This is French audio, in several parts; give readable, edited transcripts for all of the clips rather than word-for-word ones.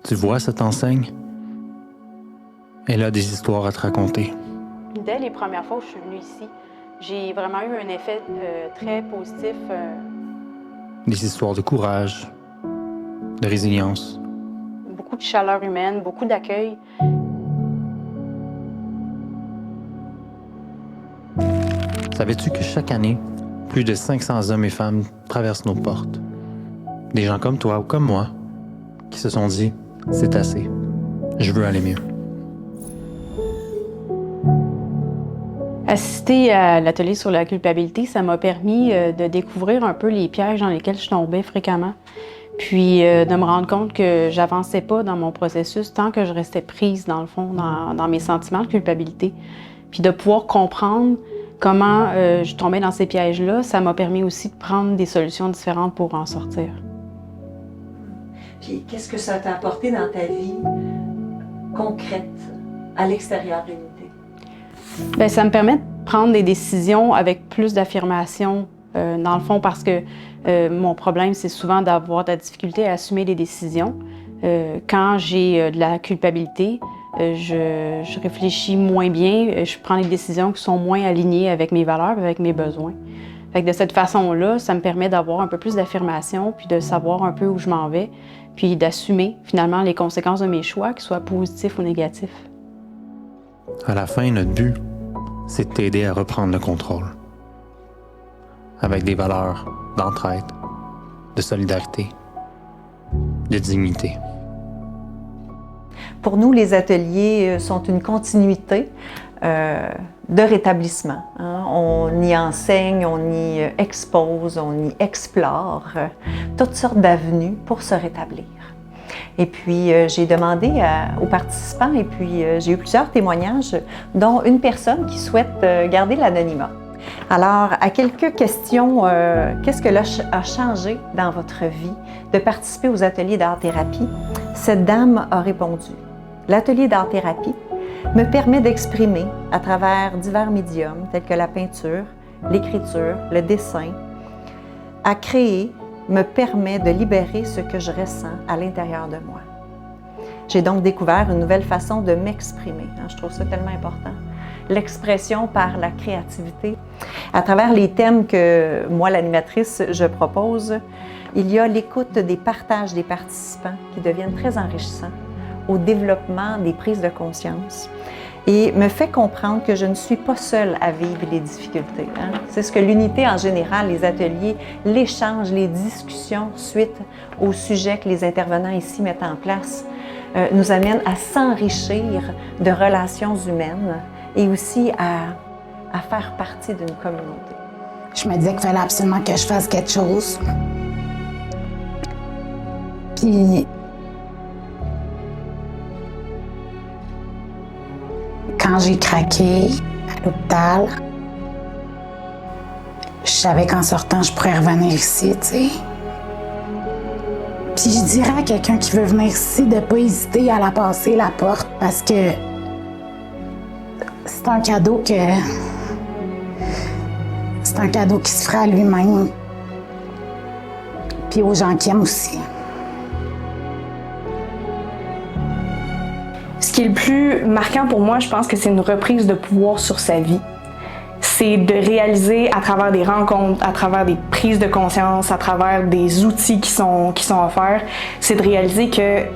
Tu vois cette enseigne? Elle a des histoires à te raconter. Dès les premières fois où je suis venue ici, j'ai vraiment eu un effet très positif. Des histoires de courage, de résilience. Beaucoup de chaleur humaine, beaucoup d'accueil. Savais-tu que chaque année, plus de 500 hommes et femmes traversent nos portes? Des gens comme toi ou comme moi, qui se sont dit « c'est assez, je veux aller mieux ». Assister à l'atelier sur la culpabilité, ça m'a permis de découvrir un peu les pièges dans lesquels je tombais fréquemment. Puis de me rendre compte que j'avançais pas dans mon processus tant que je restais prise, dans le fond, dans mes sentiments de culpabilité. Puis de pouvoir comprendre comment je tombais dans ces pièges-là, ça m'a permis aussi de prendre des solutions différentes pour en sortir. Puis qu'est-ce que ça t'a apporté dans ta vie concrète, à l'extérieur de l'unité? Bien, ça me permet de prendre des décisions avec plus d'affirmation, dans le fond, parce que mon problème, c'est souvent d'avoir de la difficulté à assumer des décisions. Quand j'ai de la culpabilité, je réfléchis moins bien, je prends des décisions qui sont moins alignées avec mes valeurs, avec mes besoins. Fait que de cette façon-là, ça me permet d'avoir un peu plus d'affirmation, puis de savoir un peu où je m'en vais, puis d'assumer finalement les conséquences de mes choix, qu'ils soient positifs ou négatifs. À la fin, notre but, c'est de t'aider à reprendre le contrôle. Avec des valeurs d'entraide, de solidarité, de dignité. Pour nous, les ateliers sont une continuité de rétablissement. On y enseigne, on y expose, on y explore toutes sortes d'avenues pour se rétablir. Et puis, j'ai demandé aux participants, et puis j'ai eu plusieurs témoignages, dont une personne qui souhaite garder l'anonymat. Alors, à quelques questions, qu'est-ce que a changé dans votre vie de participer aux ateliers d'art-thérapie? Cette dame a répondu: l'atelier d'art-thérapie me permet d'exprimer à travers divers médiums tels que la peinture, l'écriture, le dessin, à créer me permet de libérer ce que je ressens à l'intérieur de moi. J'ai donc découvert une nouvelle façon de m'exprimer. Je trouve ça tellement important. L'expression par la créativité. À travers les thèmes que moi, l'animatrice, je propose, il y a l'écoute des partages des participants qui deviennent très enrichissants au développement des prises de conscience et me fait comprendre que je ne suis pas seule à vivre les difficultés. C'est ce que l'unité en général, les ateliers, l'échange, les discussions suite aux sujets que les intervenants ici mettent en place nous amènent à s'enrichir de relations humaines et aussi à faire partie d'une communauté. Je me disais qu'il fallait absolument que je fasse quelque chose. Puis quand j'ai craqué à l'hôpital, je savais qu'en sortant, je pourrais revenir ici, tu sais. Puis je dirais à quelqu'un qui veut venir ici de ne pas hésiter à la passer, la porte, parce que c'est un cadeau qui se fera à lui-même, puis aux gens qui aiment aussi. Ce qui est le plus marquant pour moi, je pense que c'est une reprise de pouvoir sur sa vie. C'est de réaliser à travers des rencontres, à travers des prises de conscience, à travers des outils qui sont offerts, c'est de réaliser que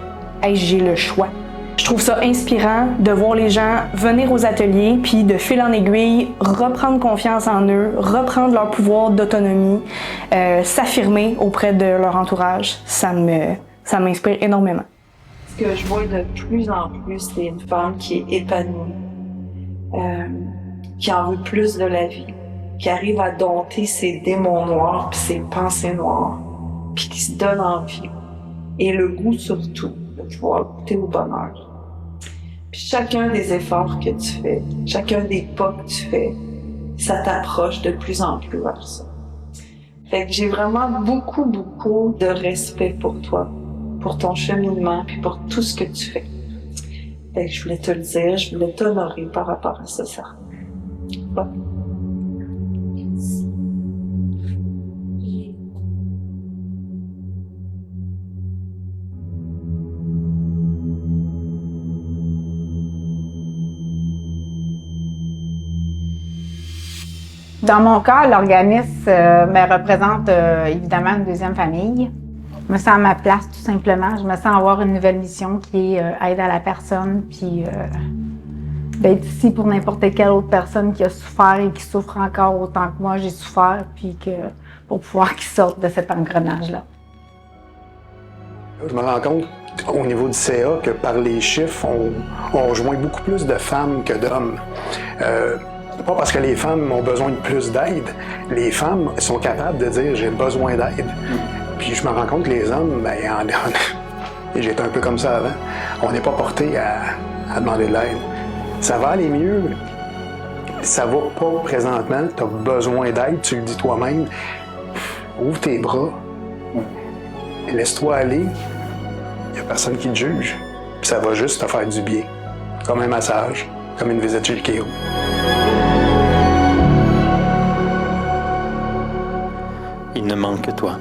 hey, j'ai le choix. Je trouve ça inspirant de voir les gens venir aux ateliers puis de fil en aiguille reprendre confiance en eux, reprendre leur pouvoir d'autonomie, s'affirmer auprès de leur entourage. Ça m'inspire énormément. Ce que je vois de plus en plus, c'est une femme qui est épanouie, qui en veut plus de la vie, qui arrive à dompter ses démons noirs puis ses pensées noires, puis qui se donne envie et le goût surtout de pouvoir goûter au bonheur. Puis chacun des efforts que tu fais, chacun des pas que tu fais, ça t'approche de plus en plus vers ça. Fait que j'ai vraiment beaucoup de respect pour toi, pour ton cheminement, puis pour tout ce que tu fais. Fait que je voulais te le dire, je voulais t'honorer par rapport à ça. Ouais. Dans mon cas, l'organisme me représente évidemment une deuxième famille. Je me sens à ma place, tout simplement. Je me sens avoir une nouvelle mission qui est aide à la personne, puis d'être ici pour n'importe quelle autre personne qui a souffert et qui souffre encore autant que moi j'ai souffert, puis pour pouvoir qu'ils sortent de cet engrenage-là. Je me rends compte au niveau du CA que par les chiffres, on rejoint beaucoup plus de femmes que d'hommes. Pas parce que les femmes ont besoin de plus d'aide, les femmes sont capables de dire « j'ai besoin d'aide ». Puis je me rends compte que les hommes, et j'étais un peu comme ça avant, on n'est pas porté à demander de l'aide. Ça va aller mieux, ça va pas présentement, tu as besoin d'aide, tu le dis toi-même, ouvre tes bras, laisse-toi aller, il n'y a personne qui te juge, puis ça va juste te faire du bien, comme un massage, comme une visite chez le chiro. Il ne manque que toi.